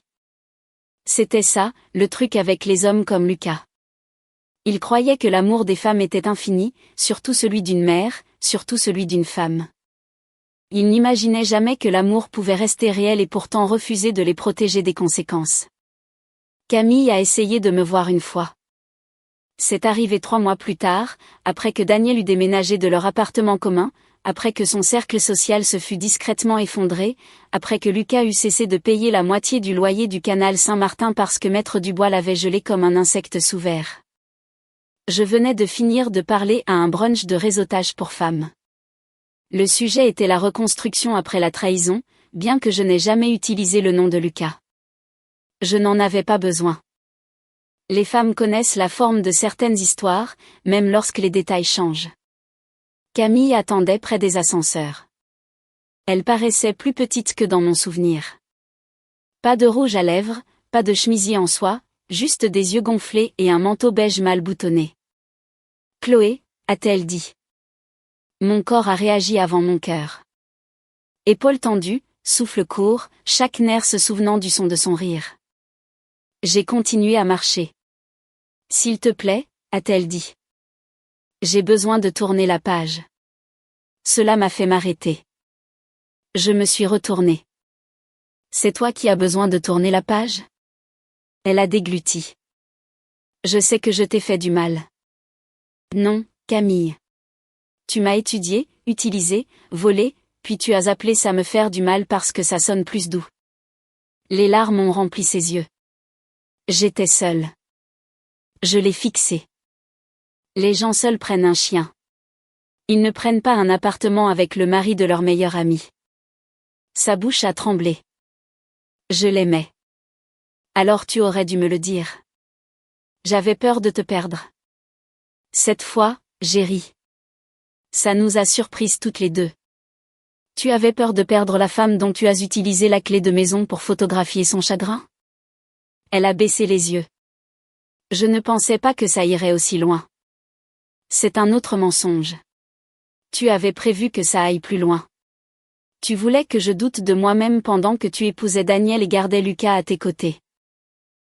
C'était ça, le truc avec les hommes comme Lucas. Il croyait que l'amour des femmes était infini, surtout celui d'une mère, surtout celui d'une femme. Il n'imaginait jamais que l'amour pouvait rester réel et pourtant refuser de les protéger des conséquences. Camille a essayé de me voir une fois. C'est arrivé 3 mois plus tard, après que Daniel eut déménagé de leur appartement commun, après que son cercle social se fut discrètement effondré, après que Lucas eut cessé de payer la moitié du loyer du canal Saint-Martin parce que Maître Dubois l'avait gelé comme un insecte sous verre. Je venais de finir de parler à un brunch de réseautage pour femmes. Le sujet était la reconstruction après la trahison, bien que je n'ai jamais utilisé le nom de Lucas. Je n'en avais pas besoin. Les femmes connaissent la forme de certaines histoires, même lorsque les détails changent. Camille attendait près des ascenseurs. Elle paraissait plus petite que dans mon souvenir. Pas de rouge à lèvres, pas de chemisier en soie, juste des yeux gonflés et un manteau beige mal boutonné. « Chloé », a-t-elle dit. Mon corps a réagi avant mon cœur. Épaules tendues, souffle court, chaque nerf se souvenant du son de son rire. J'ai continué à marcher. « S'il te plaît », a-t-elle dit. J'ai besoin de tourner la page. Cela m'a fait m'arrêter. Je me suis retournée. C'est toi qui as besoin de tourner la page ? Elle a dégluti. Je sais que je t'ai fait du mal. Non, Camille. Tu m'as étudié, utilisé, volé, puis tu as appelé ça me faire du mal parce que ça sonne plus doux. Les larmes ont rempli ses yeux. J'étais seule. Je l'ai fixé. Les gens seuls prennent un chien. Ils ne prennent pas un appartement avec le mari de leur meilleur ami. Sa bouche a tremblé. Je l'aimais. Alors tu aurais dû me le dire. J'avais peur de te perdre. Cette fois, j'ai ri. Ça nous a surprises toutes les deux. Tu avais peur de perdre la femme dont tu as utilisé la clé de maison pour photographier son chagrin ? Elle a baissé les yeux. Je ne pensais pas que ça irait aussi loin. C'est un autre mensonge. Tu avais prévu que ça aille plus loin. Tu voulais que je doute de moi-même pendant que tu épousais Daniel et gardais Lucas à tes côtés.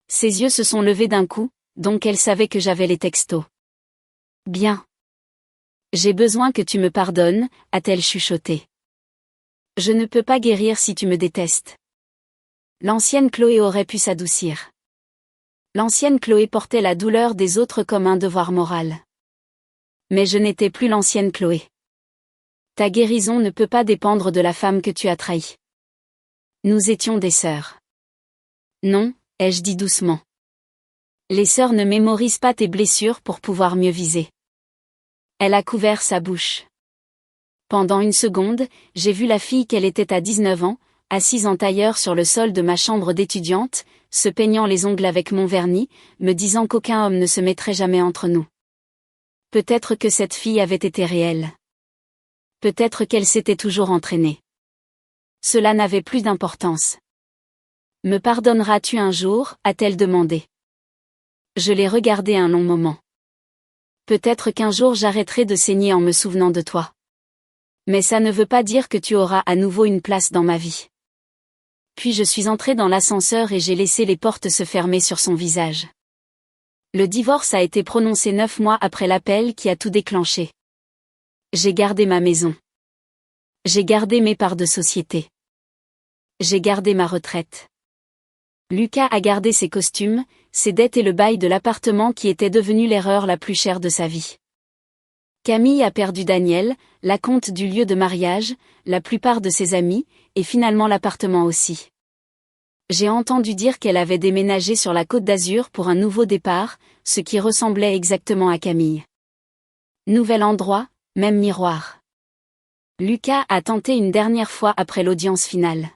Ses yeux se sont levés d'un coup, donc elle savait que j'avais les textos. Bien. J'ai besoin que tu me pardonnes, a-t-elle chuchoté. Je ne peux pas guérir si tu me détestes. L'ancienne Chloé aurait pu s'adoucir. L'ancienne Chloé portait la douleur des autres comme un devoir moral. Mais je n'étais plus l'ancienne Chloé. Ta guérison ne peut pas dépendre de la femme que tu as trahie. Nous étions des sœurs. Non, ai-je dit doucement. Les sœurs ne mémorisent pas tes blessures pour pouvoir mieux viser. Elle a couvert sa bouche. Pendant une seconde, j'ai vu la fille qu'elle était à 19 ans, assise en tailleur sur le sol de ma chambre d'étudiante, se peignant les ongles avec mon vernis, me disant qu'aucun homme ne se mettrait jamais entre nous. Peut-être que cette fille avait été réelle. Peut-être qu'elle s'était toujours entraînée. Cela n'avait plus d'importance. Me pardonneras-tu un jour, a-t-elle demandé. Je l'ai regardée un long moment. Peut-être qu'un jour j'arrêterai de saigner en me souvenant de toi. Mais ça ne veut pas dire que tu auras à nouveau une place dans ma vie. Puis je suis entrée dans l'ascenseur et j'ai laissé les portes se fermer sur son visage. Le divorce a été prononcé 9 mois après l'appel qui a tout déclenché. J'ai gardé ma maison. J'ai gardé mes parts de société. J'ai gardé ma retraite. Lucas a gardé ses costumes, ses dettes et le bail de l'appartement qui était devenu l'erreur la plus chère de sa vie. Camille a perdu Daniel, la compte du lieu de mariage, la plupart de ses amis, et finalement l'appartement aussi. J'ai entendu dire qu'elle avait déménagé sur la Côte d'Azur pour un nouveau départ, ce qui ressemblait exactement à Camille. Nouvel endroit, même miroir. Lucas a tenté une dernière fois après l'audience finale.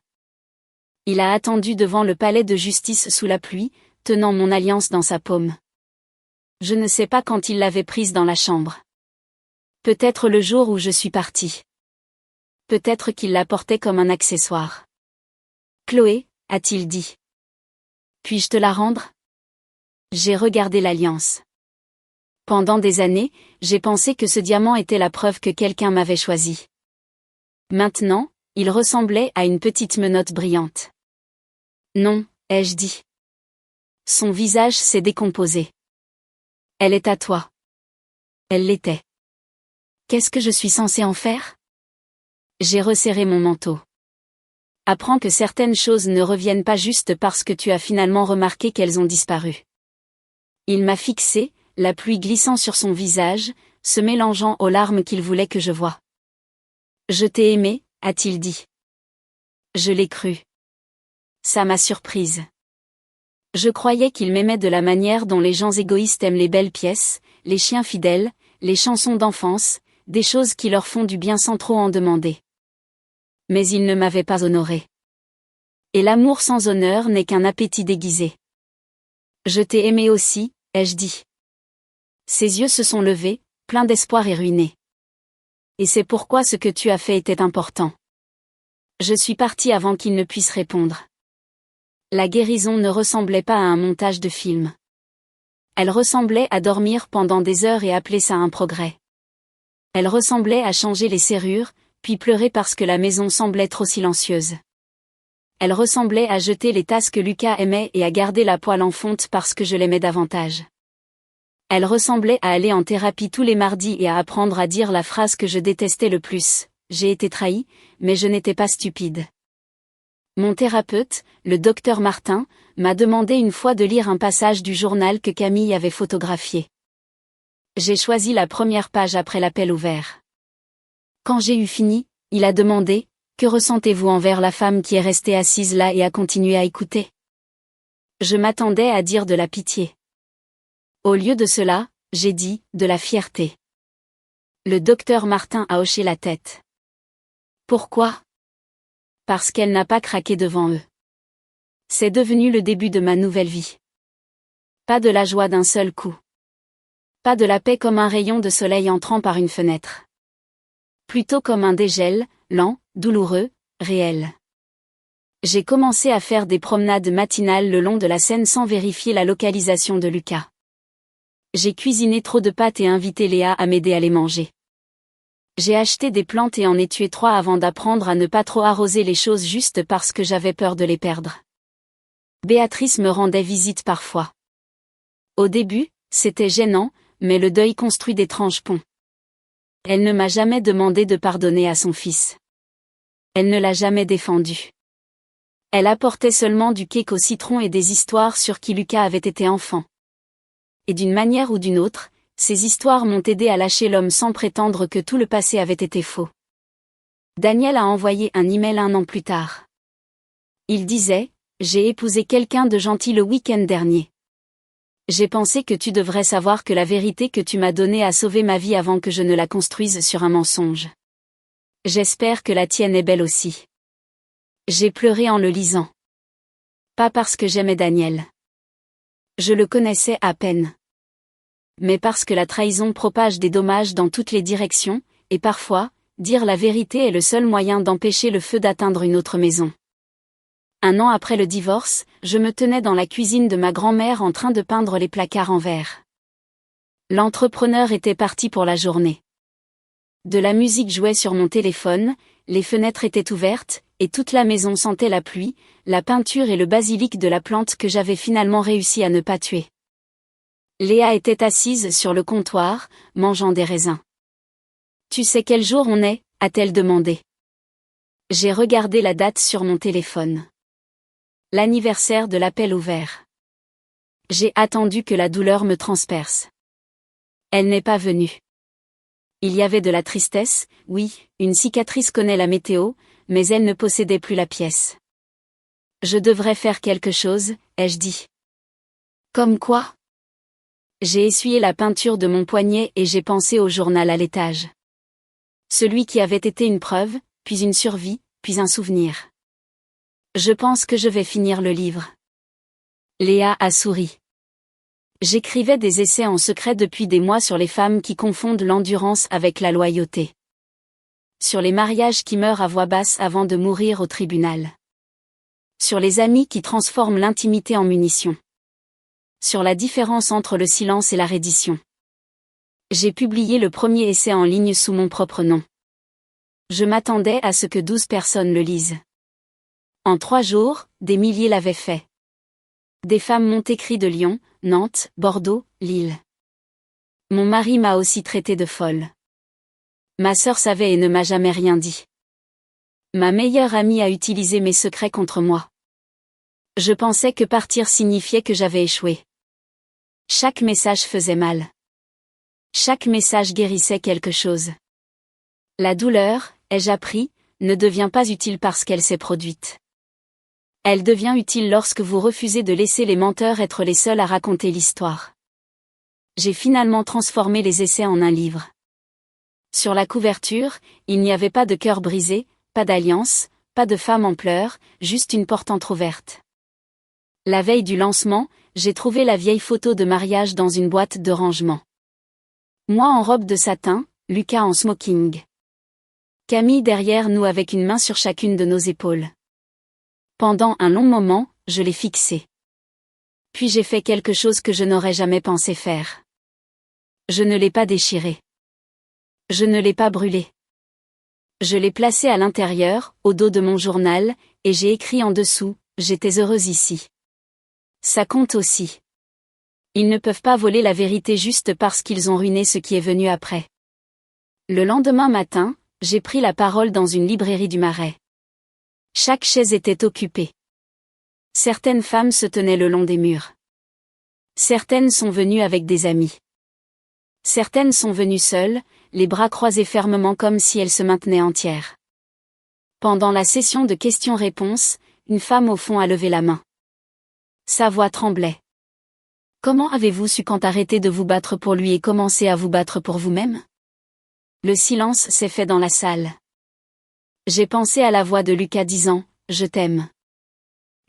Il a attendu devant le palais de justice sous la pluie, tenant mon alliance dans sa paume. Je ne sais pas quand il l'avait prise dans la chambre. Peut-être le jour où je suis partie. Peut-être qu'il la portait comme un accessoire. Chloé, a-t-il dit. Puis-je te la rendre? J'ai regardé l'alliance. Pendant des années, j'ai pensé que ce diamant était la preuve que quelqu'un m'avait choisi. Maintenant, il ressemblait à une petite menotte brillante. Non, ai-je dit. Son visage s'est décomposé. Elle est à toi. Elle l'était. Qu'est-ce que je suis censée en faire? J'ai resserré mon manteau. Apprends que certaines choses ne reviennent pas juste parce que tu as finalement remarqué qu'elles ont disparu. Il m'a fixé, la pluie glissant sur son visage, se mélangeant aux larmes qu'il voulait que je voie. Je t'ai aimé, a-t-il dit. Je l'ai cru. Ça m'a surprise. Je croyais qu'il m'aimait de la manière dont les gens égoïstes aiment les belles pièces, les chiens fidèles, les chansons d'enfance, des choses qui leur font du bien sans trop en demander. Mais il ne m'avait pas honoré. Et l'amour sans honneur n'est qu'un appétit déguisé. Je t'ai aimé aussi, ai-je dit. Ses yeux se sont levés, pleins d'espoir et ruinés. Et c'est pourquoi ce que tu as fait était important. Je suis partie avant qu'il ne puisse répondre. La guérison ne ressemblait pas à un montage de film. Elle ressemblait à dormir pendant des heures et appeler ça un progrès. Elle ressemblait à changer les serrures, puis pleurer parce que la maison semblait trop silencieuse. Elle ressemblait à jeter les tasses que Lucas aimait et à garder la poêle en fonte parce que je l'aimais davantage. Elle ressemblait à aller en thérapie tous les mardis et à apprendre à dire la phrase que je détestais le plus. J'ai été trahie, mais je n'étais pas stupide. Mon thérapeute, le docteur Martin, m'a demandé une fois de lire un passage du journal que Camille avait photographié. J'ai choisi la première page après l'appel ouvert. Quand j'ai eu fini, il a demandé « Que ressentez-vous envers la femme qui est restée assise là et a continué à écouter ?» Je m'attendais à dire de la pitié. Au lieu de cela, j'ai dit « de la fierté ». Le docteur Martin a hoché la tête. Pourquoi? Parce qu'elle n'a pas craqué devant eux. C'est devenu le début de ma nouvelle vie. Pas de la joie d'un seul coup. Pas de la paix comme un rayon de soleil entrant par une fenêtre. Plutôt comme un dégel, lent, douloureux, réel. J'ai commencé à faire des promenades matinales le long de la Seine sans vérifier la localisation de Lucas. J'ai cuisiné trop de pâtes et invité Léa à m'aider à les manger. J'ai acheté des plantes et en ai tué 3 avant d'apprendre à ne pas trop arroser les choses juste parce que j'avais peur de les perdre. Béatrice me rendait visite parfois. Au début, c'était gênant, mais le deuil construit d'étranges ponts. Elle ne m'a jamais demandé de pardonner à son fils. Elle ne l'a jamais défendu. Elle apportait seulement du cake au citron et des histoires sur qui Lucas avait été enfant. Et d'une manière ou d'une autre, ces histoires m'ont aidé à lâcher l'homme sans prétendre que tout le passé avait été faux. Daniel a envoyé un email 1 an plus tard. Il disait: « J'ai épousé quelqu'un de gentil le week-end dernier. J'ai pensé que tu devrais savoir que la vérité que tu m'as donnée a sauvé ma vie avant que je ne la construise sur un mensonge. J'espère que la tienne est belle aussi. » J'ai pleuré en le lisant. Pas parce que j'aimais Daniel. Je le connaissais à peine. Mais parce que la trahison propage des dommages dans toutes les directions, et parfois, dire la vérité est le seul moyen d'empêcher le feu d'atteindre une autre maison. 1 an après le divorce, je me tenais dans la cuisine de ma grand-mère en train de peindre les placards en verre. L'entrepreneur était parti pour la journée. De la musique jouait sur mon téléphone, les fenêtres étaient ouvertes, et toute la maison sentait la pluie, la peinture et le basilic de la plante que j'avais finalement réussi à ne pas tuer. Léa était assise sur le comptoir, mangeant des raisins. « Tu sais quel jour on est ?» a-t-elle demandé. J'ai regardé la date sur mon téléphone. L'anniversaire de l'appel ouvert. J'ai attendu que la douleur me transperce. Elle n'est pas venue. Il y avait de la tristesse, oui, une cicatrice connaît la météo, mais elle ne possédait plus la pièce. Je devrais faire quelque chose, ai-je dit. Comme quoi? J'ai essuyé la peinture de mon poignet et j'ai pensé au journal à l'étage. Celui qui avait été une preuve, puis une survie, puis un souvenir. Je pense que je vais finir le livre. Léa a souri. J'écrivais des essais en secret depuis des mois sur les femmes qui confondent l'endurance avec la loyauté. Sur les mariages qui meurent à voix basse avant de mourir au tribunal. Sur les amis qui transforment l'intimité en munitions. Sur la différence entre le silence et la reddition. J'ai publié le premier essai en ligne sous mon propre nom. Je m'attendais à ce que 12 personnes le lisent. En 3 jours, des milliers l'avaient fait. Des femmes m'ont écrit de Lyon, Nantes, Bordeaux, Lille. Mon mari m'a aussi traité de folle. Ma sœur savait et ne m'a jamais rien dit. Ma meilleure amie a utilisé mes secrets contre moi. Je pensais que partir signifiait que j'avais échoué. Chaque message faisait mal. Chaque message guérissait quelque chose. La douleur, ai-je appris, ne devient pas utile parce qu'elle s'est produite. Elle devient utile lorsque vous refusez de laisser les menteurs être les seuls à raconter l'histoire. J'ai finalement transformé les essais en un livre. Sur la couverture, il n'y avait pas de cœur brisé, pas d'alliance, pas de femme en pleurs, juste une porte entr'ouverte. La veille du lancement, j'ai trouvé la vieille photo de mariage dans une boîte de rangement. Moi en robe de satin, Lucas en smoking. Camille derrière nous avec une main sur chacune de nos épaules. Pendant un long moment, je l'ai fixé. Puis j'ai fait quelque chose que je n'aurais jamais pensé faire. Je ne l'ai pas déchiré. Je ne l'ai pas brûlé. Je l'ai placé à l'intérieur, au dos de mon journal, et j'ai écrit en dessous, « J'étais heureuse ici ». Ça compte aussi. Ils ne peuvent pas voler la vérité juste parce qu'ils ont ruiné ce qui est venu après. Le lendemain matin, j'ai pris la parole dans une librairie du Marais. Chaque chaise était occupée. Certaines femmes se tenaient le long des murs. Certaines sont venues avec des amis. Certaines sont venues seules, les bras croisés fermement comme si elles se maintenaient entières. Pendant la session de questions-réponses, une femme au fond a levé la main. Sa voix tremblait. Comment avez-vous su quand arrêter de vous battre pour lui et commencer à vous battre pour vous-même? Le silence s'est fait dans la salle. J'ai pensé à la voix de Lucas disant « Je t'aime ».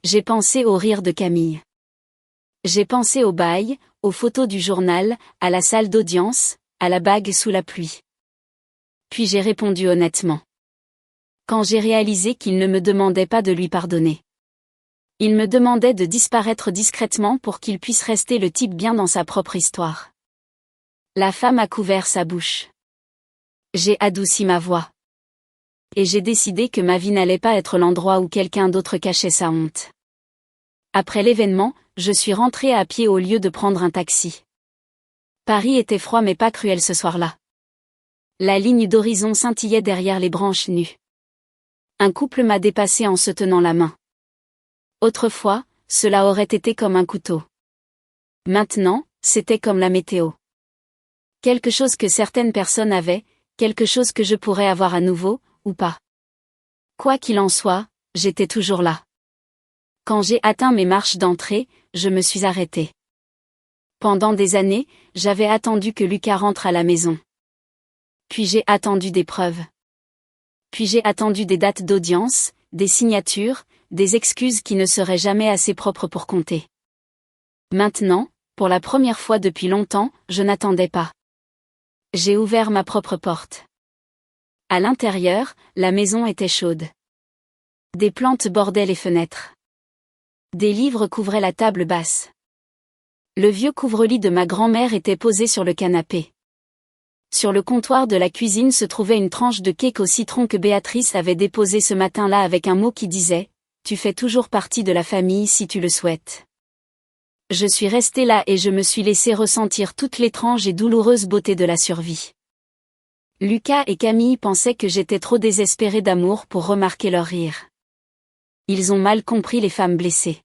J'ai pensé au rire de Camille. J'ai pensé au bail, aux photos du journal, à la salle d'audience, à la bague sous la pluie. Puis j'ai répondu honnêtement. Quand j'ai réalisé qu'il ne me demandait pas de lui pardonner. Il me demandait de disparaître discrètement pour qu'il puisse rester le type bien dans sa propre histoire. La femme a couvert sa bouche. J'ai adouci ma voix. Et j'ai décidé que ma vie n'allait pas être l'endroit où quelqu'un d'autre cachait sa honte. Après l'événement, je suis rentrée à pied au lieu de prendre un taxi. Paris était froid mais pas cruel ce soir-là. La ligne d'horizon scintillait derrière les branches nues. Un couple m'a dépassé en se tenant la main. Autrefois, cela aurait été comme un couteau. Maintenant, c'était comme la météo. Quelque chose que certaines personnes avaient, quelque chose que je pourrais avoir à nouveau, ou pas. Quoi qu'il en soit, j'étais toujours là. Quand j'ai atteint mes marches d'entrée, je me suis arrêtée. Pendant des années, j'avais attendu que Lucas rentre à la maison. Puis j'ai attendu des preuves. Puis j'ai attendu des dates d'audience, des signatures, des excuses qui ne seraient jamais assez propres pour compter. Maintenant, pour la première fois depuis longtemps, je n'attendais pas. J'ai ouvert ma propre porte. À l'intérieur, la maison était chaude. Des plantes bordaient les fenêtres. Des livres couvraient la table basse. Le vieux couvre-lit de ma grand-mère était posé sur le canapé. Sur le comptoir de la cuisine se trouvait une tranche de cake au citron que Béatrice avait déposée ce matin-là avec un mot qui disait « Tu fais toujours partie de la famille si tu le souhaites ». Je suis restée là et je me suis laissé ressentir toute l'étrange et douloureuse beauté de la survie. Lucas et Camille pensaient que j'étais trop désespérée d'amour pour remarquer leur rire. Ils ont mal compris les femmes blessées.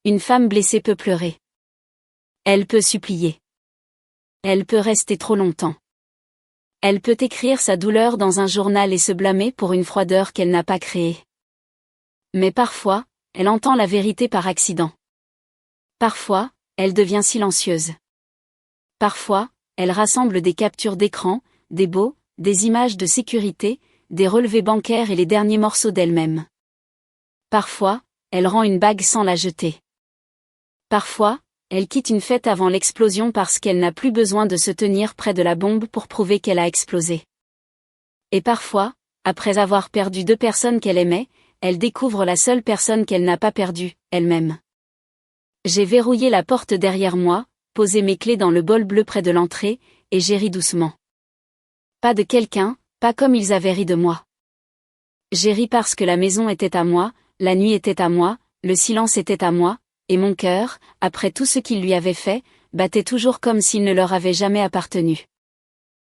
Une femme blessée peut pleurer. Elle peut supplier. Elle peut rester trop longtemps. Elle peut écrire sa douleur dans un journal et se blâmer pour une froideur qu'elle n'a pas créée. Mais parfois, elle entend la vérité par accident. Parfois, elle devient silencieuse. Parfois, elle rassemble des captures d'écran, des baux, des images de sécurité, des relevés bancaires et les derniers morceaux d'elle-même. Parfois, elle rend une bague sans la jeter. Parfois, elle quitte une fête avant l'explosion parce qu'elle n'a plus besoin de se tenir près de la bombe pour prouver qu'elle a explosé. Et parfois, après avoir perdu 2 personnes qu'elle aimait, elle découvre la seule personne qu'elle n'a pas perdue, elle-même. J'ai verrouillé la porte derrière moi, posé mes clés dans le bol bleu près de l'entrée, et j'ai ri doucement. Pas de quelqu'un, pas comme ils avaient ri de moi. J'ai ri parce que la maison était à moi, la nuit était à moi, le silence était à moi, et mon cœur, après tout ce qu'il lui avait fait, battait toujours comme s'il ne leur avait jamais appartenu.